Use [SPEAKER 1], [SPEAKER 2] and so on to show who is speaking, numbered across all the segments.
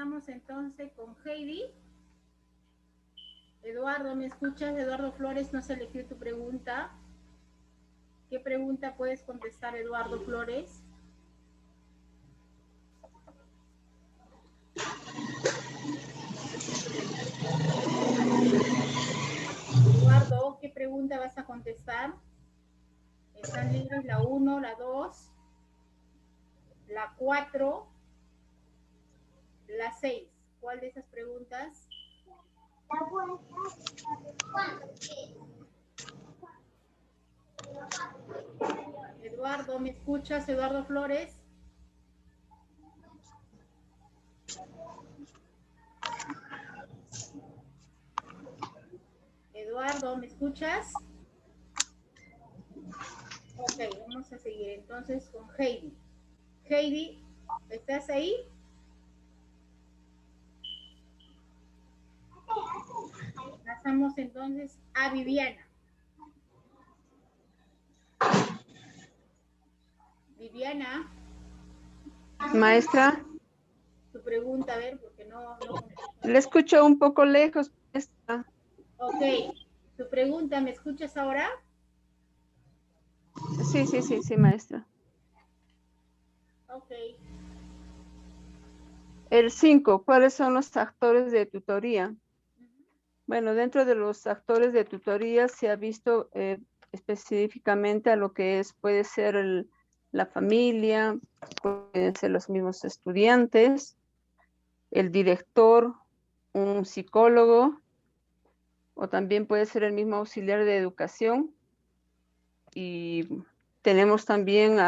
[SPEAKER 1] Empezamos entonces con Heidi. Eduardo, ¿me escuchas? Eduardo Flores, no seleccioné tu pregunta. ¿Qué pregunta puedes contestar, Eduardo Flores? Eduardo, ¿qué pregunta vas a contestar? Están libres la 1, la 2, la 4, la 6. ¿Cuál de esas preguntas? Eduardo, ¿me escuchas? Eduardo Flores. Eduardo, ¿me escuchas? Ok, vamos a seguir entonces con Heidi. Heidi, ¿estás ahí? Pasamos entonces a Viviana. Viviana.
[SPEAKER 2] Maestra.
[SPEAKER 1] Tu pregunta, a ver, porque no.
[SPEAKER 2] Le escucho un poco lejos, maestra.
[SPEAKER 1] Ok, tu pregunta, ¿me escuchas ahora?
[SPEAKER 2] Sí, maestra.
[SPEAKER 1] Ok.
[SPEAKER 2] El 5, ¿cuáles son los actores de tutoría? Bueno, dentro de los actores de tutoría se ha visto específicamente a lo que es, puede ser la familia, pueden ser los mismos estudiantes, el director, un psicólogo, o también puede ser el mismo auxiliar de educación. Y tenemos también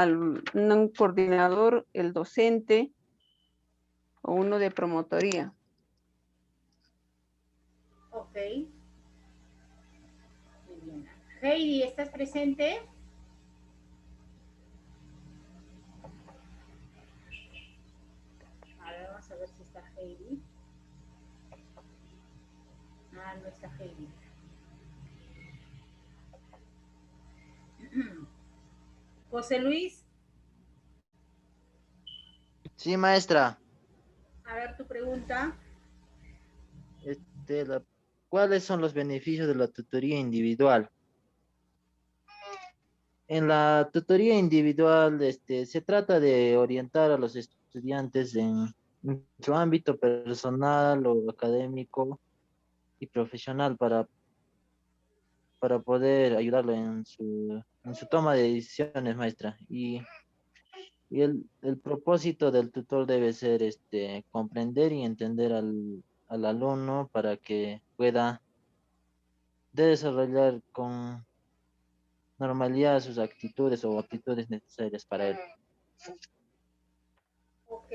[SPEAKER 2] un coordinador, el docente, o uno de promotoría.
[SPEAKER 1] Ok. Viviana. Heidi, ¿estás presente? A ver, vamos a ver si está Heidi. Ah, no está Heidi. José Luis.
[SPEAKER 3] Sí, maestra.
[SPEAKER 1] A ver tu pregunta.
[SPEAKER 3] ¿Cuáles son los beneficios de la tutoría individual? En la tutoría individual, se trata de orientar a los estudiantes en su ámbito personal o académico y profesional para poder ayudarlo en su toma de decisiones, maestra. Y el propósito del tutor debe ser comprender y entender al alumno para que pueda desarrollar con normalidad sus actitudes o aptitudes necesarias para él.
[SPEAKER 1] Ok.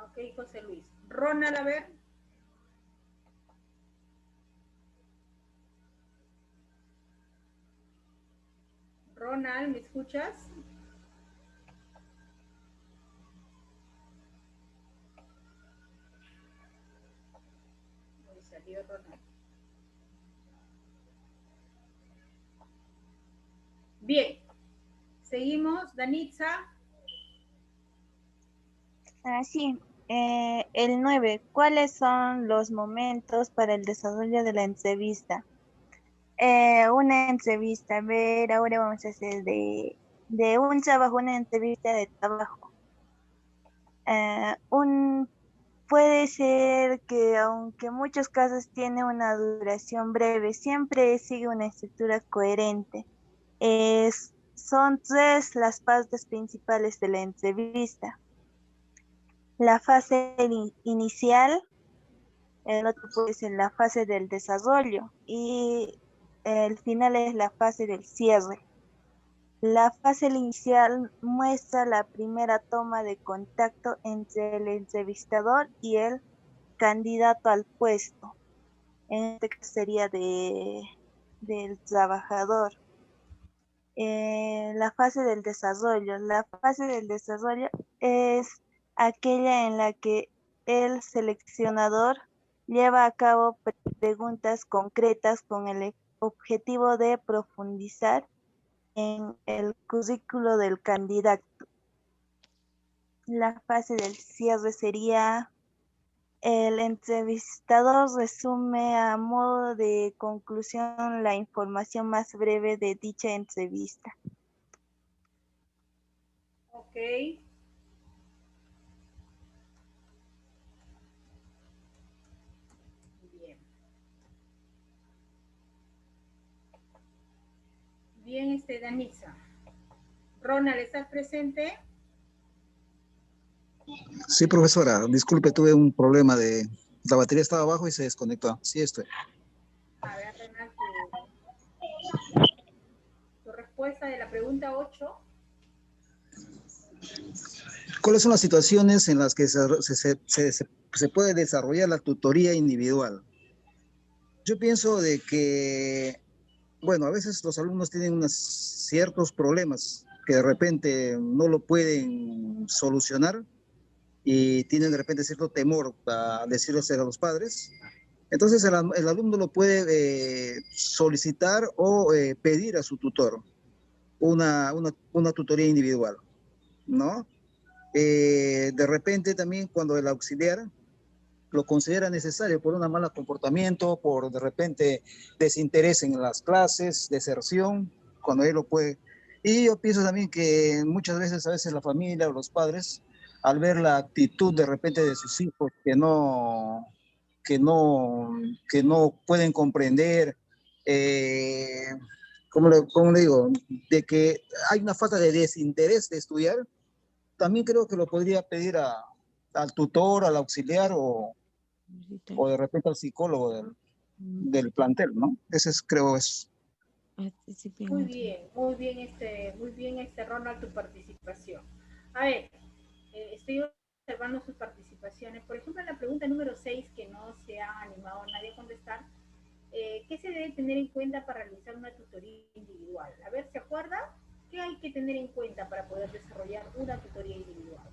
[SPEAKER 1] Ok, José Luis. Ronald, a ver. Ronald, ¿me escuchas? Ahí salió Ronald. Bien. Seguimos. Danitza.
[SPEAKER 4] Sí, el 9. ¿Cuáles son los momentos para el desarrollo de la entrevista? Una entrevista, a ver, ahora vamos a hacer de un trabajo, una entrevista de trabajo. Puede ser que aunque en muchos casos tiene una duración breve, siempre sigue una estructura coherente. Son tres las partes principales de la entrevista. La fase inicial, el otro puede ser la fase del desarrollo y el final es la fase del cierre. La fase inicial muestra la primera toma de contacto entre el entrevistador y el candidato al puesto. En este caso sería del trabajador. La fase del desarrollo. La fase del desarrollo es aquella en la que el seleccionador lleva a cabo preguntas concretas con el objetivo de profundizar en el currículo del candidato. La fase del cierre sería: el entrevistador resume a modo de conclusión la información más breve de dicha entrevista.
[SPEAKER 1] Ok. Bien. Bien, Danitza. Ronald, ¿estás presente?
[SPEAKER 5] Sí, profesora, disculpe, tuve un problema de... La batería estaba abajo y se desconectó. Sí, estoy.
[SPEAKER 1] A ver, Ronald, tu respuesta de la pregunta 8.
[SPEAKER 5] ¿Cuáles son las situaciones en las que se puede desarrollar la tutoría individual? Yo pienso de que, bueno, a veces los alumnos tienen ciertos problemas que de repente no lo pueden solucionar y tienen de repente cierto temor a decirles a los padres. Entonces el alumno lo puede solicitar o pedir a su tutor una tutoría individual, ¿no? De repente también cuando el auxiliar lo considera necesario por un mal comportamiento, por de repente desinterés en las clases, deserción, cuando él lo puede. Y yo pienso también que muchas veces, a veces la familia o los padres, al ver la actitud de repente de sus hijos que no, que no pueden comprender, eh, cómo le digo? De que hay una falta de desinterés de estudiar, también creo que lo podría pedir al tutor, al auxiliar o de repente al psicólogo del plantel, ¿no? Ese es, creo, es.
[SPEAKER 1] Muy bien, Ronald, tu participación. A ver, estoy observando sus participaciones. Por ejemplo, en la pregunta número 6, que no se ha animado nadie a contestar, ¿qué se debe tener en cuenta para realizar una tutoría individual? A ver, ¿se acuerda? ¿Qué hay que tener en cuenta para poder desarrollar una tutoría individual?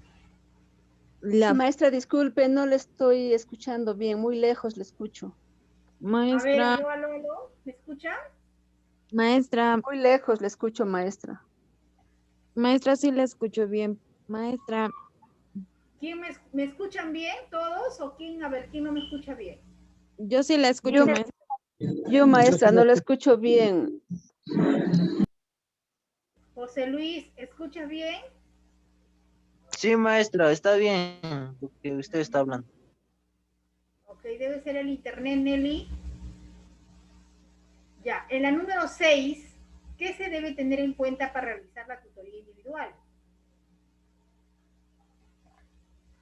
[SPEAKER 2] Maestra, disculpe, no le estoy escuchando bien, muy lejos le escucho.
[SPEAKER 1] A ver,
[SPEAKER 6] Maestra,
[SPEAKER 1] aló, ¿me escucha?
[SPEAKER 6] maestra,
[SPEAKER 2] Muy lejos le escucho, maestra.
[SPEAKER 6] maestra, sí la escucho bien. Maestra,
[SPEAKER 1] ¿Quién me escuchan bien todos o quién, a ver, quién no me escucha bien?
[SPEAKER 6] yo sí la escucho,
[SPEAKER 2] Yo,
[SPEAKER 6] maestra.
[SPEAKER 2] yo, maestra, no la escucho bien.
[SPEAKER 1] José Luis, ¿escuchas bien?
[SPEAKER 3] Sí, maestra, está bien lo que usted está hablando.
[SPEAKER 1] Ok, debe ser el internet, Nelly. Ya, en la número 6, ¿qué se debe tener en cuenta para realizar la tutoría individual?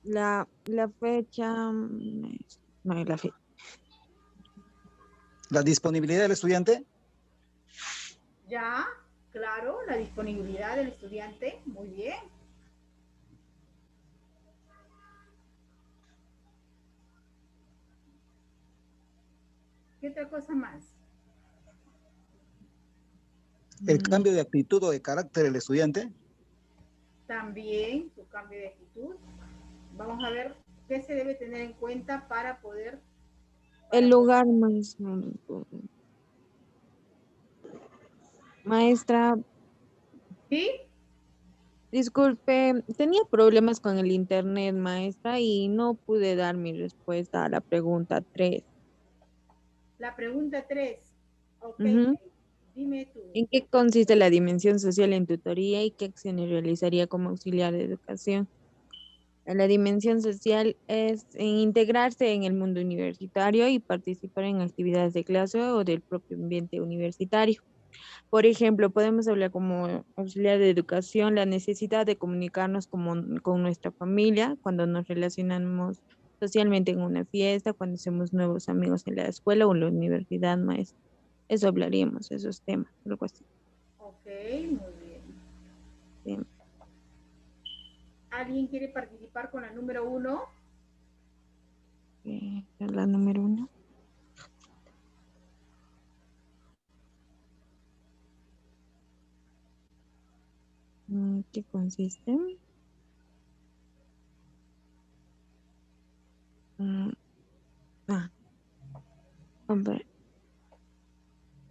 [SPEAKER 6] La fecha, no, la fecha.
[SPEAKER 5] La disponibilidad del estudiante.
[SPEAKER 1] Ya, claro, la disponibilidad del estudiante, muy bien. ¿Qué otra cosa más?
[SPEAKER 5] El cambio de actitud o de carácter del estudiante.
[SPEAKER 1] También su cambio de actitud. Vamos a ver qué se debe tener en cuenta para poder...
[SPEAKER 6] El lugar, maestra. Maestra,
[SPEAKER 1] ¿Sí?
[SPEAKER 6] disculpe, tenía problemas con el internet, maestra, y no pude dar mi respuesta a la pregunta 3.
[SPEAKER 1] La pregunta 3. Ok,
[SPEAKER 6] Ujú.
[SPEAKER 1] dime tú.
[SPEAKER 6] ¿En qué consiste la dimensión social en tutoría y qué acciones realizaría como auxiliar de educación? La dimensión social es en integrarse en el mundo universitario y participar en actividades de clase o del propio ambiente universitario. Por ejemplo, podemos hablar como auxiliar de educación la necesidad de comunicarnos con nuestra familia cuando nos relacionamos socialmente en una fiesta, cuando hacemos nuevos amigos en la escuela o en la universidad, maestra. Eso hablaríamos, esos temas, algo así.
[SPEAKER 1] Ok, muy bien.
[SPEAKER 6] Sí.
[SPEAKER 1] ¿Alguien quiere participar con la número 1?
[SPEAKER 6] La número 1. ¿Qué consiste? Mm, Hombre,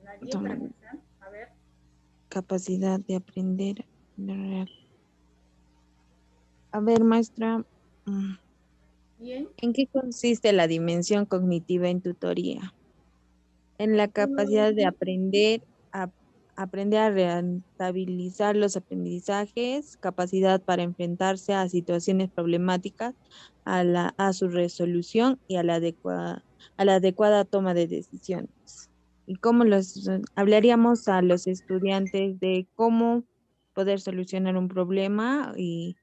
[SPEAKER 1] Nadie para empezar. A ver.
[SPEAKER 6] capacidad de aprender. A ver, maestra,
[SPEAKER 1] Bien.
[SPEAKER 6] ¿en qué consiste la dimensión cognitiva en tutoría? En la capacidad de aprender a rentabilizar los aprendizajes, capacidad para enfrentarse a situaciones problemáticas, a su resolución y a la adecuada toma de decisiones. Y cómo hablaríamos a los estudiantes de cómo poder solucionar un problema y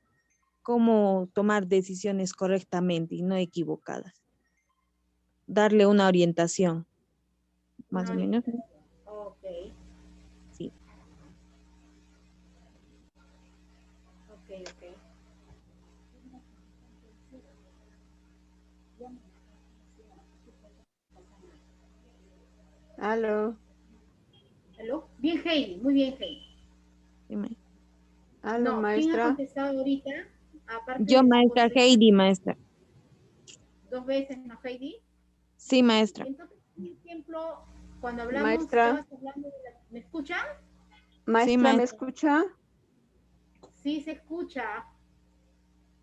[SPEAKER 6] cómo tomar decisiones correctamente y no equivocadas. Darle una orientación, más
[SPEAKER 1] Una
[SPEAKER 6] o menos, ¿no?
[SPEAKER 1] orientación. Ok.
[SPEAKER 6] Sí.
[SPEAKER 1] Ok, ok.
[SPEAKER 2] Aló,
[SPEAKER 1] ¿Aló? Bien, Heidi. Muy bien, Heidi.
[SPEAKER 6] Dime.
[SPEAKER 2] aló,
[SPEAKER 1] No, ¿quién ha
[SPEAKER 2] maestra.
[SPEAKER 1] contestado ahorita? Aparte
[SPEAKER 6] Yo,
[SPEAKER 1] de su
[SPEAKER 6] maestra
[SPEAKER 1] colega,
[SPEAKER 6] Heidi, maestra.
[SPEAKER 1] dos veces, ¿no, Heidi?
[SPEAKER 6] Sí,
[SPEAKER 1] Y
[SPEAKER 6] maestra.
[SPEAKER 1] entonces, por ejemplo, cuando hablamos,
[SPEAKER 2] Maestra,
[SPEAKER 1] estabas hablando de la... ¿Me escuchan?
[SPEAKER 6] Sí,
[SPEAKER 2] maestra, ¿me
[SPEAKER 6] maestra.
[SPEAKER 2] escucha?
[SPEAKER 1] Sí, se escucha.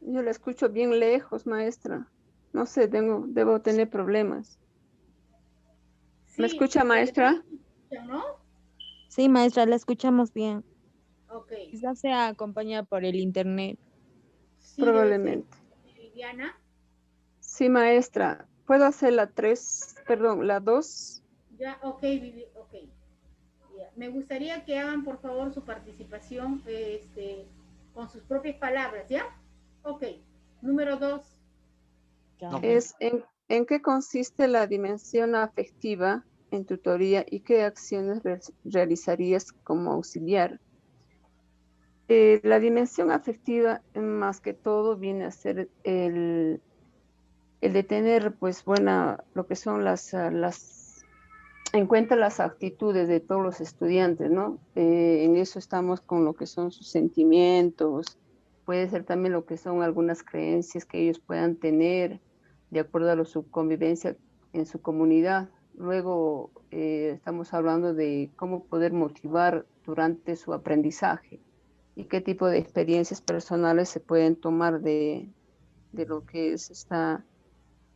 [SPEAKER 2] Yo la escucho bien lejos, maestra. No sé, debo tener problemas. ¿Me
[SPEAKER 1] Sí,
[SPEAKER 2] escucha,
[SPEAKER 1] por ahí
[SPEAKER 2] maestra?
[SPEAKER 1] me escuchan, ¿no?
[SPEAKER 6] Sí, maestra, la escuchamos bien.
[SPEAKER 1] Ok.
[SPEAKER 6] Quizás sea acompañada por el internet.
[SPEAKER 1] Sí, debe ser.
[SPEAKER 2] Probablemente.
[SPEAKER 1] Viviana.
[SPEAKER 2] Sí, maestra. ¿Puedo hacer la 3, perdón, la 2?
[SPEAKER 1] Ya, ok, ok. Ya. Me gustaría que hagan, por favor, su participación con sus propias palabras, ¿ya? Ok. Número 2.
[SPEAKER 3] Ok.
[SPEAKER 2] Es en qué consiste la dimensión afectiva en tutoría y qué acciones realizarías como auxiliar. La dimensión afectiva, más que todo, viene a ser el de tener, pues, lo que son en cuenta las actitudes de todos los estudiantes, ¿no? En eso estamos con lo que son sus sentimientos, puede ser también lo que son algunas creencias que ellos puedan tener de acuerdo a su convivencia en su comunidad. Luego estamos hablando de cómo poder motivar durante su aprendizaje y qué tipo de experiencias personales se pueden tomar de lo que es esta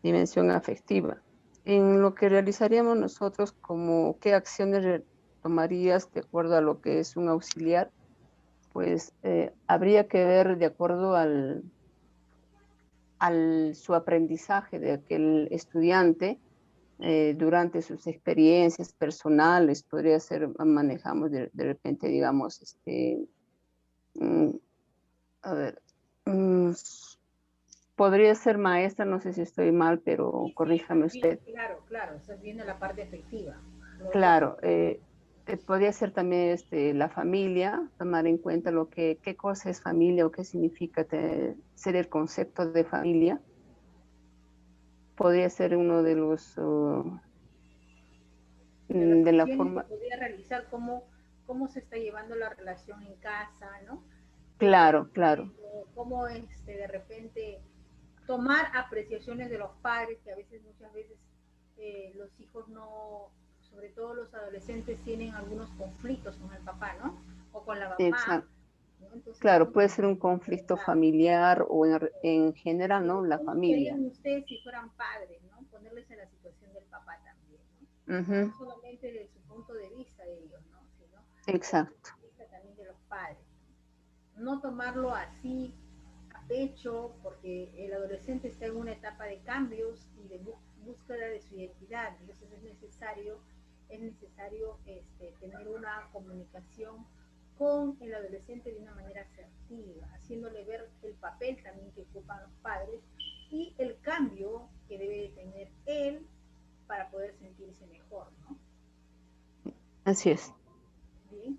[SPEAKER 2] dimensión afectiva. En lo que realizaríamos nosotros, como qué acciones tomarías de acuerdo a lo que es un auxiliar, pues habría que ver de acuerdo al su aprendizaje de aquel estudiante durante sus experiencias personales, podría ser, manejamos de repente, digamos, mm, a ver, mm, podría ser maestra, no sé si estoy mal, pero
[SPEAKER 1] Sí, sí,
[SPEAKER 2] corríjame
[SPEAKER 1] bien,
[SPEAKER 2] usted.
[SPEAKER 1] claro, claro. Estás viendo la parte efectiva.
[SPEAKER 2] Claro, podría ser también la familia, tomar en cuenta qué cosa es familia o qué significa ser el concepto de familia. Podría ser uno de los,
[SPEAKER 1] De las
[SPEAKER 2] de la
[SPEAKER 1] acciones que
[SPEAKER 2] forma,
[SPEAKER 1] podría realizar, cómo se está llevando la relación en casa, ¿no? ¿Qué está
[SPEAKER 2] claro, claro,
[SPEAKER 1] haciendo? Cómo de repente tomar apreciaciones de los padres, que a veces, muchas veces, los hijos no, sobre todo los adolescentes, tienen algunos conflictos con el papá, ¿no? O con la mamá,
[SPEAKER 2] exacto.
[SPEAKER 1] ¿no? Entonces,
[SPEAKER 2] Claro,
[SPEAKER 1] cómo
[SPEAKER 2] puede ser un conflicto
[SPEAKER 1] tratar.
[SPEAKER 2] familiar o en general, ¿no? La
[SPEAKER 1] ¿Cómo
[SPEAKER 2] familia.
[SPEAKER 1] serían ustedes si fueran padres, ¿no? Ponerles en la situación del papá también, ¿no?
[SPEAKER 2] Ujú,
[SPEAKER 1] No solamente desde su punto de vista de ellos, ¿no? Sino desde el punto
[SPEAKER 2] exacto,
[SPEAKER 1] de vista también de los padres. No tomarlo así a pecho, porque el adolescente está en una etapa de cambios y de búsqueda de su identidad. Entonces es necesario tener una comunicación con el adolescente de una manera asertiva, haciéndole ver el papel también que ocupan los padres y el cambio que debe de tener él para poder sentirse mejor, ¿no?
[SPEAKER 2] así es.
[SPEAKER 1] Bien.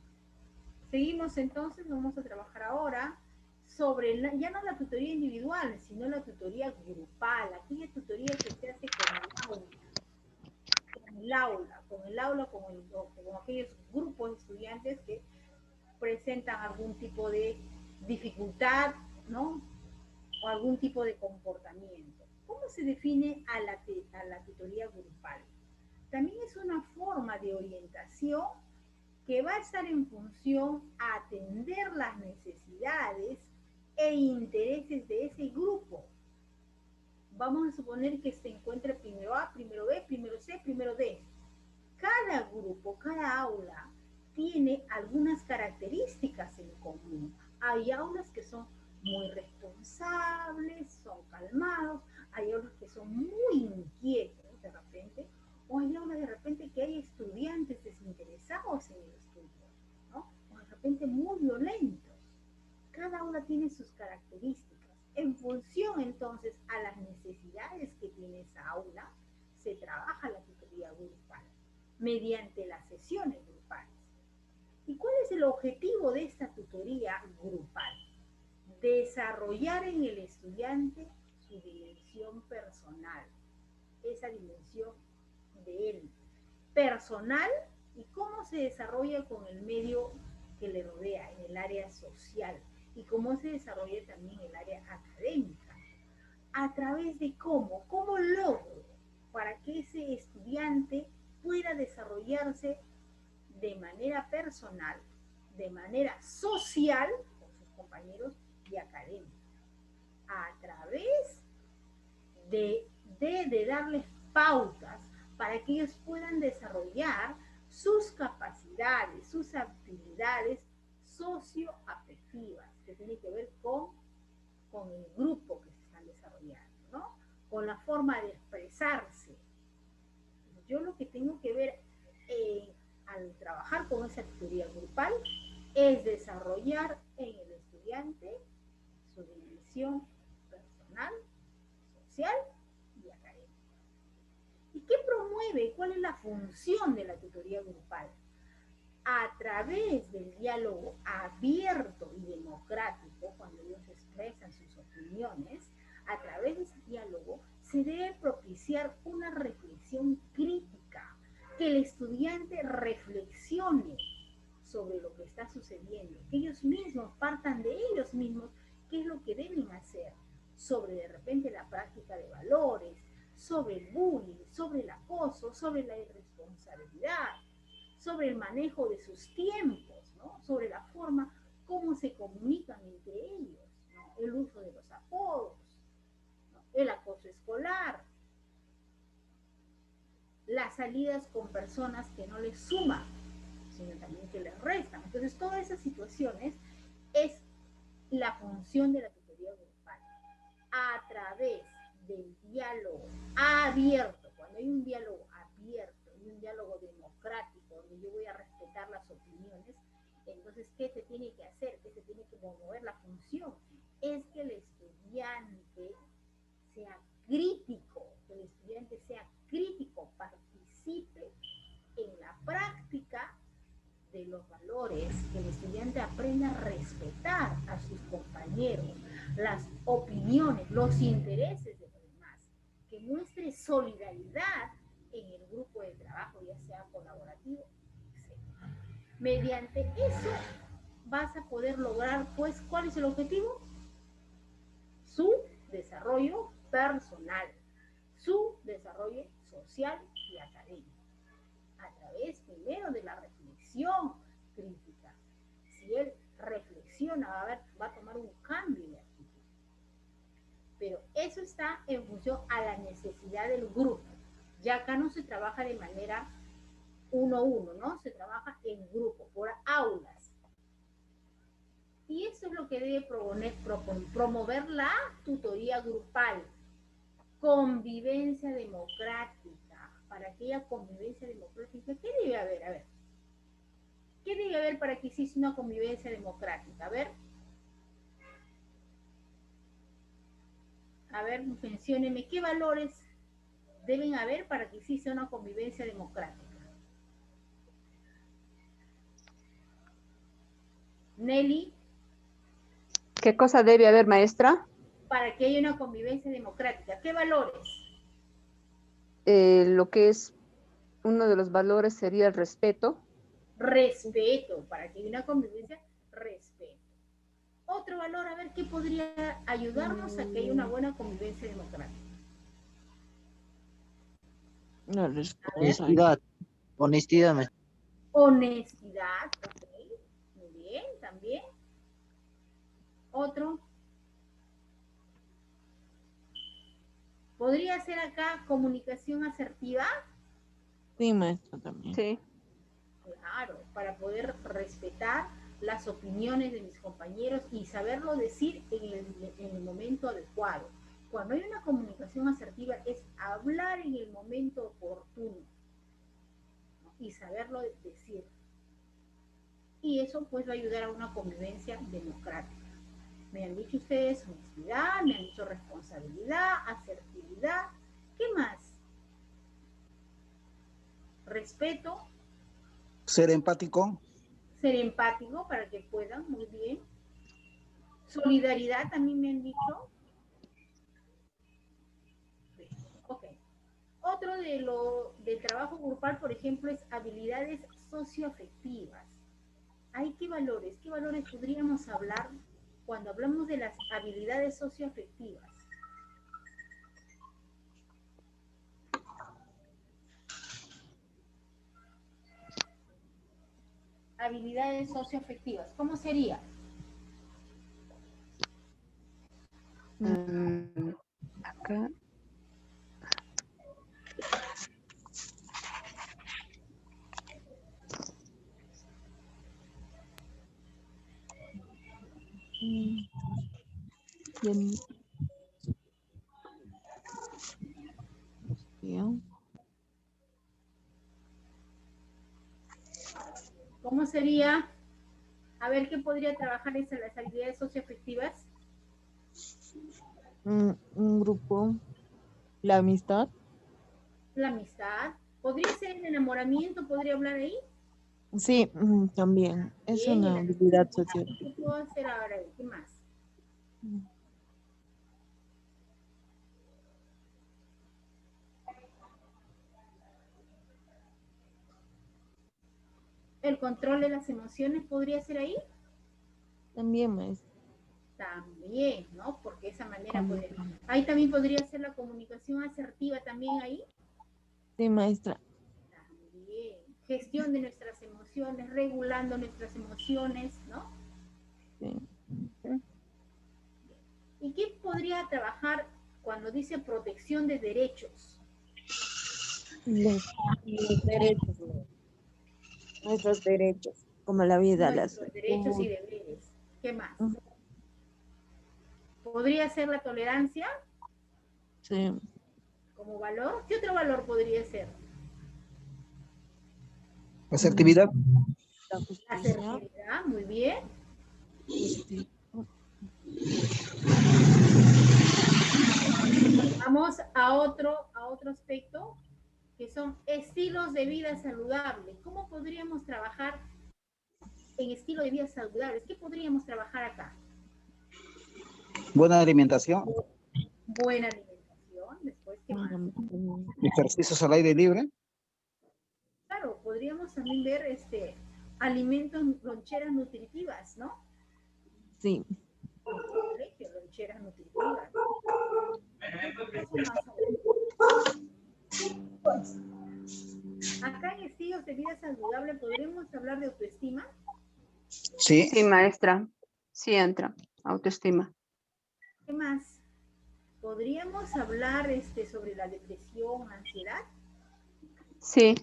[SPEAKER 1] Seguimos entonces, vamos a trabajar ahora sobre ya no la tutoría individual, sino la tutoría grupal, aquella tutoría que se hace con aquellos grupos de estudiantes que presentan algún tipo de dificultad, ¿no? O algún tipo de comportamiento. ¿Cómo se define a la tutoría grupal? también es una forma de orientación que va a estar en función a atender las necesidades e intereses de ese grupo. Vamos a suponer que se encuentre primero A, primero B, primero C, primero D. Cada grupo, cada aula tiene algunas características en común. Hay aulas que son muy responsables, son calmados, hay aulas que son muy inquietos de repente, o hay aulas de repente que hay estudiantes desinteresados en el estudio, ¿no? O de repente muy violentos. Cada aula tiene sus características. En función entonces a las necesidades que tiene esa aula, se trabaja la tutoría grupal mediante las sesiones grupales. ¿Y cuál es el objetivo de esta tutoría grupal? Desarrollar en el estudiante su dimensión personal, esa dimensión de él, personal, y cómo se desarrolla con el medio que le rodea, en el área social, y cómo se desarrolla también en el área académica. ¿A través de cómo? ¿Cómo logro para que ese estudiante pueda desarrollarse de manera personal, de manera social con sus compañeros y académica? A través de darles pautas para que ellos puedan desarrollar sus capacidades, sus habilidades socioafectivas, que tiene que ver con el grupo que se están desarrollando, ¿no? Con la forma de expresarse. Yo lo que tengo que ver al trabajar con esa tutoría grupal es desarrollar en el estudiante su dimensión personal, social y académica. ¿Y qué promueve? ¿Cuál es la función de la tutoría grupal? A través del diálogo abierto y democrático, cuando ellos expresan sus opiniones, a través de ese diálogo se debe propiciar una reflexión crítica, que el estudiante reflexione sobre lo que está sucediendo, que ellos mismos partan de ellos mismos, qué es lo que deben hacer, sobre de repente la práctica de valores, sobre el bullying, sobre el acoso, sobre la irresponsabilidad, sobre el manejo de sus tiempos, ¿no? Sobre la forma cómo se comunican entre ellos, ¿no? El uso de los apodos, ¿no? El acoso escolar, las salidas con personas que no les suman, sino también que les restan. Entonces, todas esas situaciones es la función de la tutoría grupal. A través del diálogo abierto, cuando hay un diálogo abierto y un diálogo democrático, donde yo voy a respetar las opiniones, entonces, ¿qué se tiene que hacer? ¿Qué se tiene que promover? La función es que el estudiante sea crítico, participe en la práctica de los valores, que el estudiante aprenda a respetar a sus compañeros, las opiniones, los intereses de los demás, que muestre solidaridad en el grupo de trabajo, ya sea colaborativo, etc. Mediante eso vas a poder lograr, pues, ¿cuál es el objetivo? Su desarrollo personal, su desarrollo social y académico, a través primero de la reflexión crítica. Si él reflexiona, va a tomar un cambio de actitud. Pero eso está en función a la necesidad del grupo. Ya acá no se trabaja de manera uno a uno, ¿no? Se trabaja en grupo, por aulas. Y eso es lo que debe promover la tutoría grupal. Convivencia democrática. Para aquella convivencia democrática, ¿qué debe haber? A ver. ¿Qué debe haber para que exista una convivencia democrática? A ver, mencióneme, ¿qué valores deben haber para que exista una convivencia democrática? Nelly.
[SPEAKER 2] ¿Qué cosa debe haber, maestra?
[SPEAKER 1] Para que haya una convivencia democrática, ¿qué valores?
[SPEAKER 2] Lo que es uno de los valores sería el respeto.
[SPEAKER 1] Respeto, para que haya una convivencia, respeto. Otro valor, a ver, ¿qué podría ayudarnos a que haya una buena convivencia democrática?
[SPEAKER 6] La respuesta.
[SPEAKER 3] Honestidad. Honestidad, maestra.
[SPEAKER 1] Honestidad, ok. Muy bien, también. Otro. ¿Podría ser acá comunicación asertiva?
[SPEAKER 6] Sí, maestra, también.
[SPEAKER 2] Sí.
[SPEAKER 1] Claro, para poder respetar las opiniones de mis compañeros y saberlo decir en el momento adecuado. Cuando hay una comunicación asertiva es hablar en el momento oportuno, ¿no? Y saberlo decir. Y eso pues va a ayudar a una convivencia democrática. Me han dicho ustedes honestidad, me han dicho responsabilidad, asertividad. ¿Qué más? Respeto.
[SPEAKER 5] Ser empático.
[SPEAKER 1] Ser empático para que puedan, muy bien. Solidaridad también me han dicho. Ok. Otro del trabajo grupal, por ejemplo, es habilidades socioafectivas. ¿Hay qué valores? ¿Qué valores podríamos hablar cuando hablamos de las habilidades socioafectivas? Habilidades socioafectivas, ¿cómo sería?
[SPEAKER 2] Acá.
[SPEAKER 6] Bien.
[SPEAKER 1] ¿Cómo sería? A ver, ¿qué podría trabajar en las habilidades socioafectivas?
[SPEAKER 6] Un grupo, la amistad.
[SPEAKER 1] La amistad. ¿Podría ser el enamoramiento? ¿Podría hablar ahí?
[SPEAKER 6] Sí, también. Es
[SPEAKER 1] Bien,
[SPEAKER 6] una habilidad social.
[SPEAKER 1] ¿qué puedo hacer ahora ahí? ¿Qué más? ¿El control de las emociones podría ser ahí?
[SPEAKER 6] También, maestra.
[SPEAKER 1] También, ¿no? Porque de esa manera puede... Ahí también podría ser la comunicación asertiva también ahí.
[SPEAKER 6] Sí, maestra.
[SPEAKER 1] También. Gestión de nuestras emociones, regulando nuestras emociones, ¿no?
[SPEAKER 6] Sí.
[SPEAKER 1] ¿Y qué podría trabajar cuando dice protección de derechos?
[SPEAKER 6] Los derechos, nuestros derechos, como la vida, la
[SPEAKER 1] Nuestros derechos y
[SPEAKER 6] salud.
[SPEAKER 1] deberes. ¿Qué más? ¿Podría ser la tolerancia
[SPEAKER 6] Sí.
[SPEAKER 1] como valor? ¿Qué otro valor podría ser?
[SPEAKER 5] Asertividad.
[SPEAKER 6] La
[SPEAKER 1] La
[SPEAKER 6] justicia.
[SPEAKER 1] asertividad, muy bien. Vamos a otro aspecto, que son estilos de vida saludables. ¿Cómo podríamos trabajar en estilo de vida saludables? ¿Qué podríamos trabajar acá?
[SPEAKER 5] Buena alimentación.
[SPEAKER 1] Buena alimentación. Después, ¿qué más?
[SPEAKER 5] Ejercicios al aire libre.
[SPEAKER 1] Claro, podríamos también ver alimentos, loncheras nutritivas, ¿no?
[SPEAKER 6] Sí.
[SPEAKER 1] Colegio, loncheras nutritivas. Acá en estilos de vida saludable podremos hablar de autoestima.
[SPEAKER 5] Sí.
[SPEAKER 2] Sí, maestra. Sí entra. Autoestima.
[SPEAKER 1] ¿Qué más? ¿Podríamos hablar sobre la depresión, ansiedad?
[SPEAKER 2] Sí.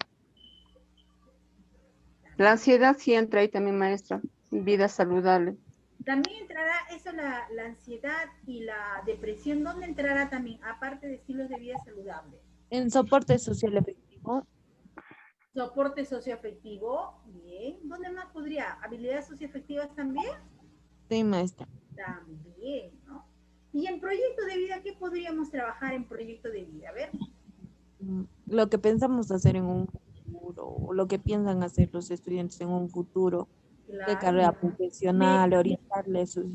[SPEAKER 2] La ansiedad sí entra ahí también, maestra. Vida saludable.
[SPEAKER 1] También entrará eso, la ansiedad y la depresión. ¿Dónde entrará también? Aparte de estilos de vida saludable.
[SPEAKER 6] En soporte social efectivo.
[SPEAKER 1] Soporte socioafectivo. Bien. ¿Dónde más podría? ¿Habilidades socioafectivas también?
[SPEAKER 6] Sí, maestra.
[SPEAKER 1] También, ¿no? Y en proyecto de vida, ¿qué podríamos trabajar en proyecto de vida? A ver.
[SPEAKER 6] Lo que pensamos hacer en un futuro, o lo que piensan hacer los estudiantes en un futuro, de
[SPEAKER 1] Claro.
[SPEAKER 6] carrera profesional, orientarles sus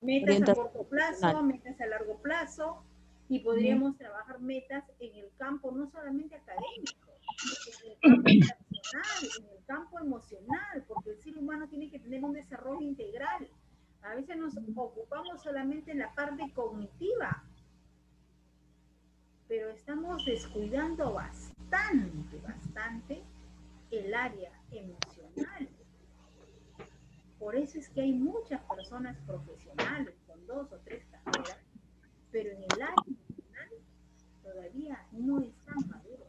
[SPEAKER 1] Metas a corto plazo, metas a largo plazo, y podríamos trabajar metas en el campo no solamente académico, en el campo personal, en el campo emocional, porque el ser humano tiene que tener un desarrollo integral. A veces nos ocupamos solamente en la parte cognitiva. pero estamos descuidando bastante el área emocional. Por eso es que hay muchas personas profesionales con 2 o 3 carreras, pero en el área emocional todavía no están maduros.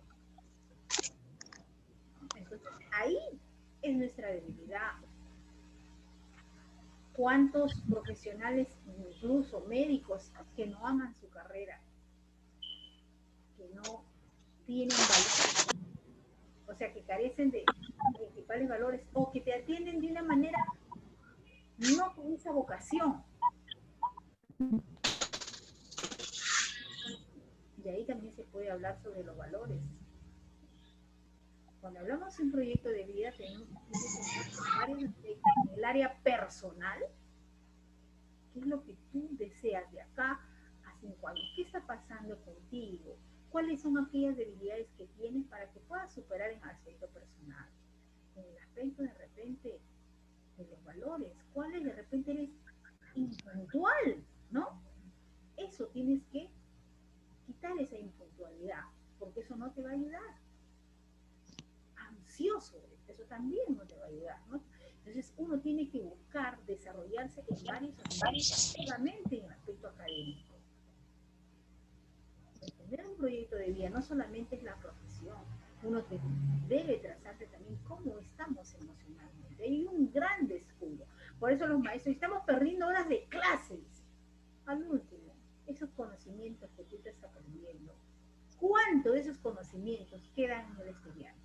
[SPEAKER 1] Entonces, ahí es nuestra debilidad. ¿Cuántos profesionales, incluso médicos, que no aman su carrera, que no tienen valores, o sea, que carecen de principales valores, o que te atienden de una manera no con esa vocación? Y ahí también se puede hablar sobre los valores. Cuando hablamos de un proyecto de vida, tenemos varios aspectos. En el área personal, ¿qué es lo que tú deseas de acá a 5 años? ¿Qué está pasando contigo? ¿Cuáles son aquellas debilidades que tienes para que puedas superar en el aspecto personal? En el aspecto de repente de los valores, ¿cuáles de repente eres impuntual? ¿No? Eso tienes que quitar esa impuntualidad, porque eso no te va a ayudar. Ansioso, eso también no te va a ayudar, ¿no? Entonces uno tiene que buscar desarrollarse en varios aspectos, solamente en el aspecto académico. Tener un proyecto de vida no solamente es la profesión, uno debe trazarse también cómo estamos emocionalmente. Hay un gran descuido. Por eso los maestros estamos perdiendo horas de clases. Al último, esos conocimientos que tú estás aprendiendo, ¿cuánto de esos conocimientos quedan en el estudiante?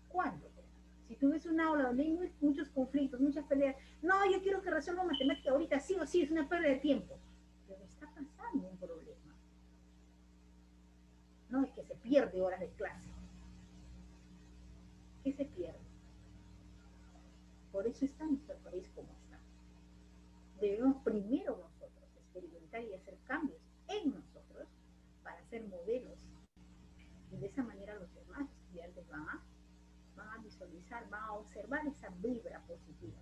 [SPEAKER 1] ¿Cuánto? Si tú ves una aula donde hay muchos conflictos, muchas peleas, no, yo quiero que resuelva matemática ahorita, sí o sí, es una pérdida de tiempo. Pero está pasando un problema. No es que se pierde horas de clase. ¿Qué se pierde? Por eso está nuestro país como está. Debemos primero nosotros experimentar y hacer cambios en nosotros para ser modelos. Y de esa manera los demás estudiantes van a visualizar, van a observar esa vibra positiva.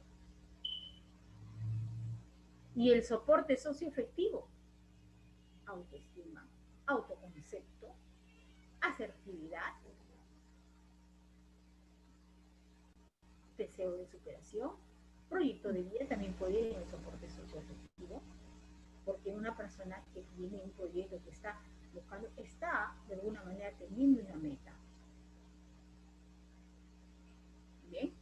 [SPEAKER 1] Y el soporte socioafectivo, autoestima, autoconcepto, asertividad, deseo de superación, proyecto de vida también puede ir en el soporte socioafectivo, porque una persona que tiene un proyecto que está buscando, está de alguna manera teniendo una meta. Bien.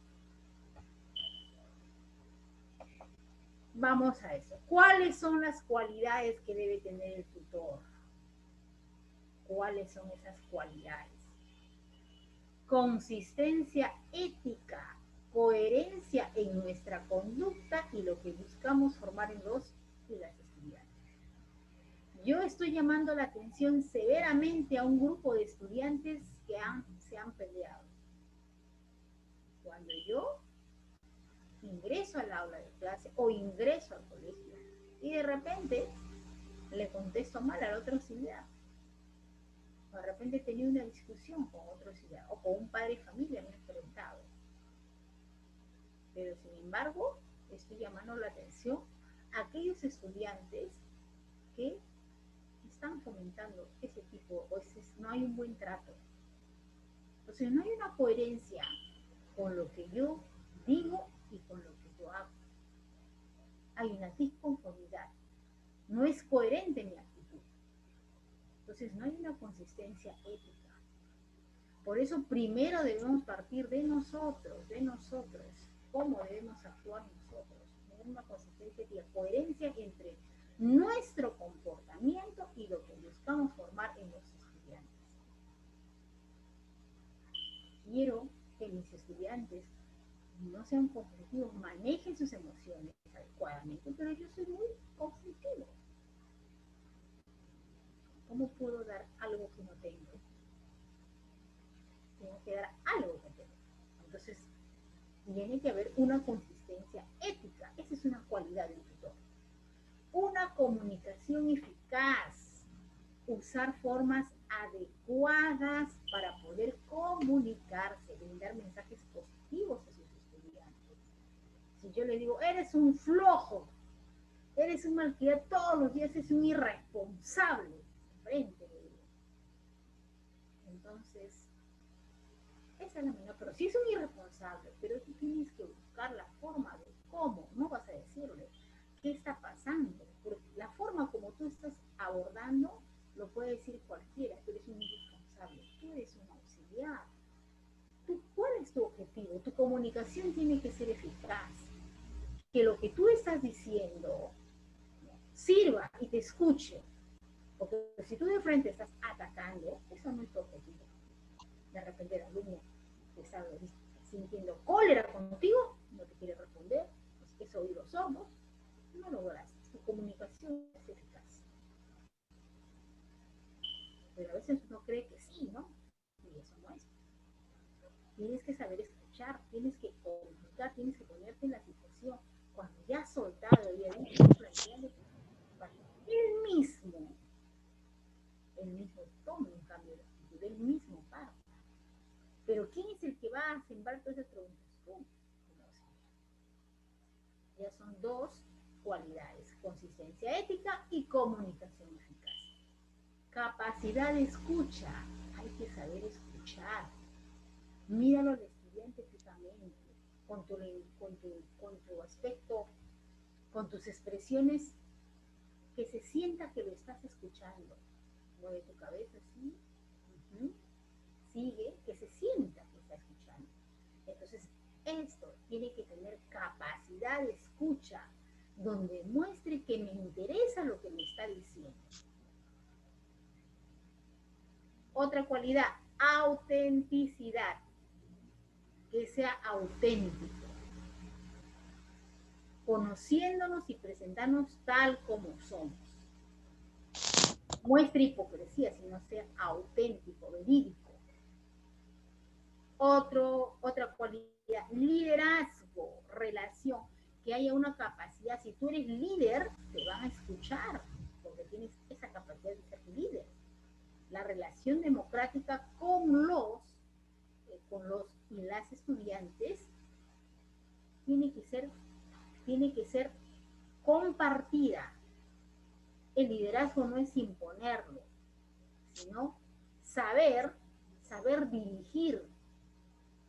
[SPEAKER 1] Vamos a eso. ¿Cuáles son las cualidades que debe tener el tutor? ¿Cuáles son esas cualidades? Consistencia ética, coherencia en nuestra conducta y lo que buscamos formar en los y las estudiantes. Yo estoy llamando la atención severamente a un grupo de estudiantes que se han peleado. Cuando yo ingreso al aula de clase o ingreso al colegio y de repente le contesto mal a la otra auxiliar. De repente tenía una discusión con otro auxiliar o con un padre y familia me he enfrentado. Pero sin embargo, estoy llamando la atención a aquellos estudiantes que están fomentando ese tipo, o no hay un buen trato. O sea, no hay una coherencia con lo que yo digo y con lo que yo hago. Hay una disconformidad. No es coherente mi actitud. Entonces no hay una consistencia ética. Por eso primero debemos partir de nosotros, cómo debemos actuar nosotros, tener una consistencia ética, coherencia entre nuestro comportamiento y lo que buscamos formar en los estudiantes. Quiero que mis estudiantes no sean conflictivos, manejen sus emociones adecuadamente, pero yo soy muy conflictivo. ¿Cómo puedo dar algo que no tengo? Tengo que dar algo que tengo. Entonces, tiene que haber una consistencia ética. Esa es una cualidad del tutor. Una comunicación eficaz. Usar formas adecuadas para poder comunicarse, brindar mensajes positivos a sus estudiantes. Si yo le digo, eres un flojo, eres un malcriado, todos los días es un irresponsable, frente. Entonces, esa es la menor, pero si es un irresponsable, pero tú tienes que buscar la forma de cómo, no vas a decirle qué está pasando, porque la forma como tú estás abordando lo puede decir cualquiera, tú eres un irresponsable, tú eres un auxiliar. ¿Cuál es tu objetivo? Tu comunicación tiene que ser eficaz, que lo que tú estás diciendo sirva y te escuche, porque si tú de frente estás atacando, eso no es tu objetivo. De repente el alumno te está sintiendo cólera contigo, no te quiere responder, pues es oídos sordos, no logras, tu comunicación es eficaz. Pero a veces uno cree que sí, ¿no? Y eso no es. Tienes que saber escuchar, tienes que comunicar, tienes que ponerte en la situación. Cuando ya has soltado y ya dicho, planteale, él mismo toma un cambio de actitud, él mismo para. Pero ¿quién es el que va a sembrar todas esas preguntas? Tú. Ya son dos cualidades, consistencia ética y comunicación eficaz. Capacidad de escucha, hay que saber escuchar. Míralo al estudiante fijamente, con tu aspecto, con tus expresiones, que se sienta que lo estás escuchando. Mueve tu cabeza así, sigue, que se sienta que está escuchando. Entonces, esto tiene que tener capacidad de escucha, donde muestre que me interesa lo que me está diciendo. Otra cualidad, autenticidad, que sea auténtico, conociéndonos y presentarnos tal como somos. Muestre hipocresía, sino sea auténtico, verídico. Otra cualidad, liderazgo, relación, que haya una capacidad. Si tú eres líder, te van a escuchar, porque tienes esa capacidad de ser líder. La relación democrática con los y las estudiantes tiene que ser compartida. El liderazgo no es imponerlo, sino saber dirigir,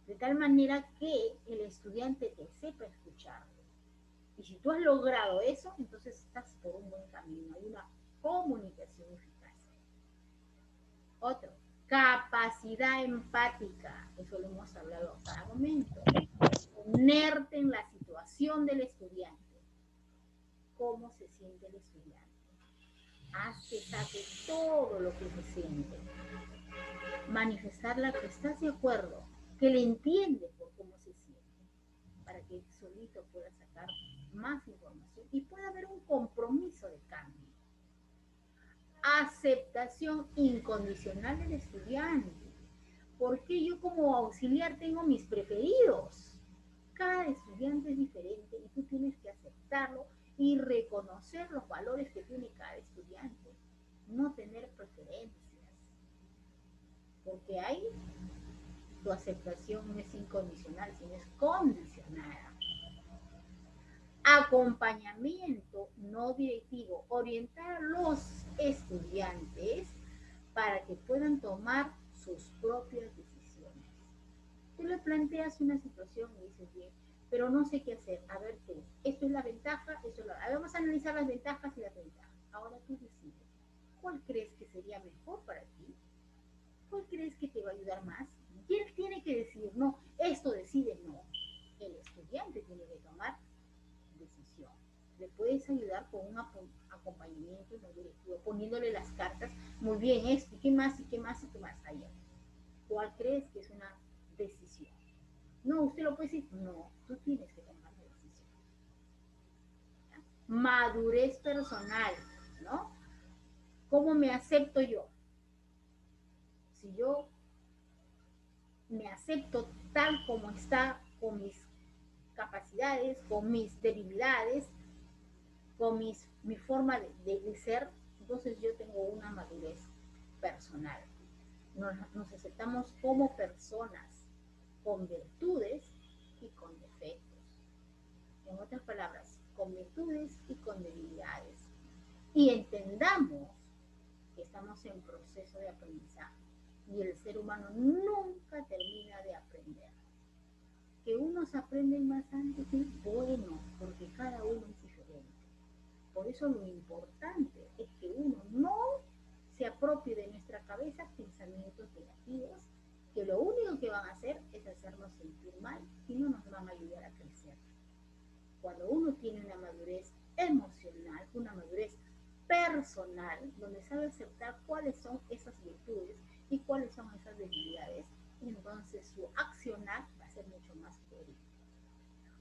[SPEAKER 1] de tal manera que el estudiante te sepa escuchar. Y si tú has logrado eso, entonces estás por un buen camino. Hay una comunicación eficaz. Otro, capacidad empática. Eso lo hemos hablado a cada momento. Ponerte en la situación del estudiante. ¿Cómo se siente el estudiante? Haz que saque todo lo que se siente. Manifestarla que estás de acuerdo, que le entiende por cómo se siente, para que solito pueda sacar más información y pueda haber un compromiso de cambio. Aceptación incondicional del estudiante, porque yo como auxiliar tengo mis preferidos. Cada estudiante es diferente y tú tienes que aceptarlo y reconocer los valores que tiene cada estudiante, no tener preferencias, porque ahí tu aceptación no es incondicional, sino es condicionada. Acompañamiento no directivo, orientar a los estudiantes para que puedan tomar sus propias decisiones. Tú le planteas una situación y dices, bien, pero no sé qué hacer. A ver tú, esto es la ventaja, esto es la... Vamos a analizar las ventajas y las desventajas. Ahora tú decides, ¿cuál crees que sería mejor para ti? ¿Cuál crees que te va a ayudar más? ¿Quién tiene que decir, no, esto decide no? El estudiante tiene que tomar decisión. Le puedes ayudar con un acompañamiento no directivo, poniéndole las cartas, muy bien, esto, y qué más, y qué más, y qué más allá. ¿Cuál crees que es una decisión? No, usted lo puede decir, no, tú tienes que tomar la decisión. ¿Ya? Madurez personal, ¿no? ¿Cómo me acepto yo? Si yo me acepto tal como está, con mis capacidades, con mis debilidades, con mi forma de ser, entonces yo tengo una madurez personal. Nos aceptamos como personas, con virtudes y con defectos. En otras palabras, con virtudes y con debilidades. Y entendamos que estamos estamos en proceso de aprendizaje y el ser humano nunca termina de aprender. Que unos aprenden más antes es bueno, porque cada uno es diferente. Por eso lo importante es que uno no se apropie de nuestra cabeza pensamientos negativos, que lo único que van a hacer es hacernos sentir mal y no nos van a ayudar a crecer. Cuando uno tiene una madurez emocional, una madurez personal, donde sabe aceptar cuáles son esas virtudes y cuáles son esas debilidades, entonces su accionar va a ser mucho más coherente.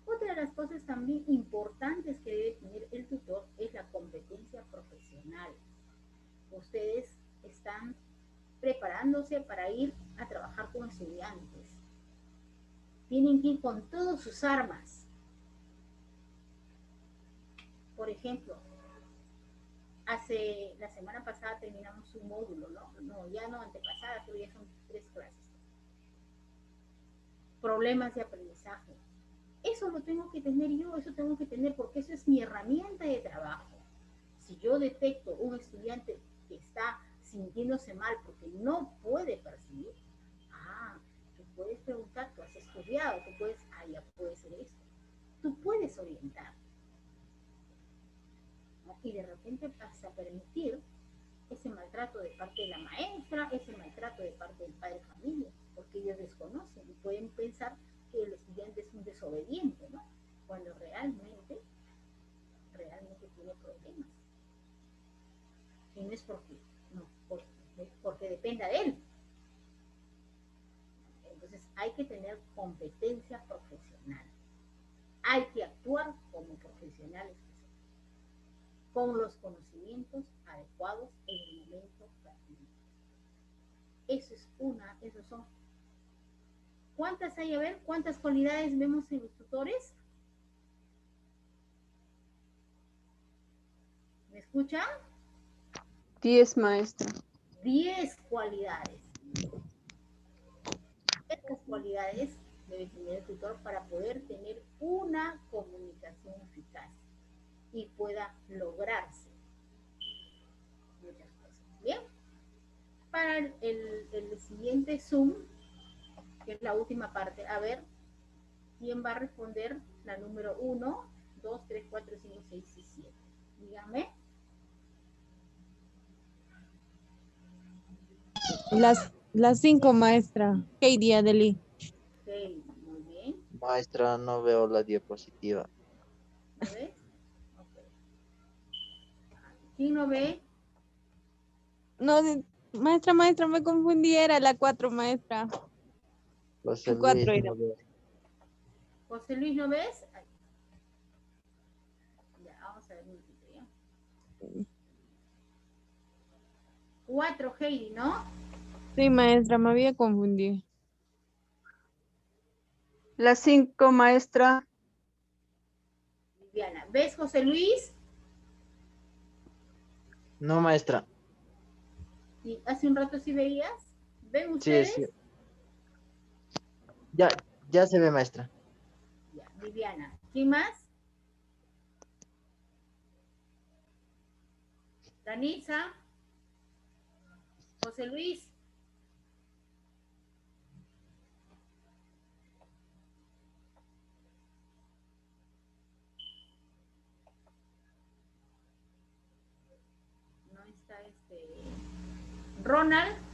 [SPEAKER 1] Otra de las cosas también importantes que debe tener el tutor es la competencia profesional. Ustedes están preparándose para ir a trabajar con estudiantes. Tienen que ir con todas sus armas. Por ejemplo, la semana pasada terminamos un módulo, ¿no? Ya no antepasada, pero ya son 3 clases. Problemas de aprendizaje. Eso lo tengo que tener yo, eso tengo que tener porque eso es mi herramienta de trabajo. Si yo detecto un estudiante que está sintiéndose mal porque no puede percibir, tú puedes preguntar, tú has estudiado, tú puedes, ya puede ser esto. Tú puedes orientar. ¿No? Y de repente vas a permitir ese maltrato de parte de la maestra, ese maltrato de parte del padre de familia, porque ellos desconocen y pueden pensar que el estudiante es un desobediente, ¿no? Cuando realmente tiene problemas. Y no es porque dependa de él. Entonces hay que tener competencia profesional. Hay que actuar como profesionales con los conocimientos adecuados en el momento pertinente. Esos son. ¿Cuántas hay? A ver, ¿cuántas cualidades vemos en los tutores? ¿Me escuchan?
[SPEAKER 2] 10, maestra.
[SPEAKER 1] 10 cualidades. Estas cualidades debe tener el tutor para poder tener una comunicación eficaz y pueda lograrse muchas cosas. Bien, para el siguiente Zoom, que es la última parte, a ver, ¿quién va a responder la número 1, 2, 3, 4, 5, 6 y 7? Dígame.
[SPEAKER 6] Las 5, maestra. Heidi Adeli.
[SPEAKER 1] Ok, muy bien.
[SPEAKER 3] Maestra, no veo la diapositiva.
[SPEAKER 1] ¿No ves? Ok. ¿Quién no ve?
[SPEAKER 6] No, maestra, me confundí, era la 4, maestra.
[SPEAKER 3] José
[SPEAKER 6] El 4
[SPEAKER 3] Luis,
[SPEAKER 6] era.
[SPEAKER 3] no veo.
[SPEAKER 1] José Luis, ¿no ves? Ya, vamos a ver un poquito, ¿ya? 4, Heidi, ¿no?
[SPEAKER 6] Sí, maestra, me había confundido.
[SPEAKER 2] La 5, maestra.
[SPEAKER 1] Viviana, ¿ves, José Luis?
[SPEAKER 3] No, maestra.
[SPEAKER 1] ¿Y hace un rato sí veías? ¿Ven
[SPEAKER 3] Sí,
[SPEAKER 1] ustedes?
[SPEAKER 3] sí. Ya se ve, maestra.
[SPEAKER 1] Ya, Viviana. ¿Quién más? Danisa. José Luis. No está Ronald.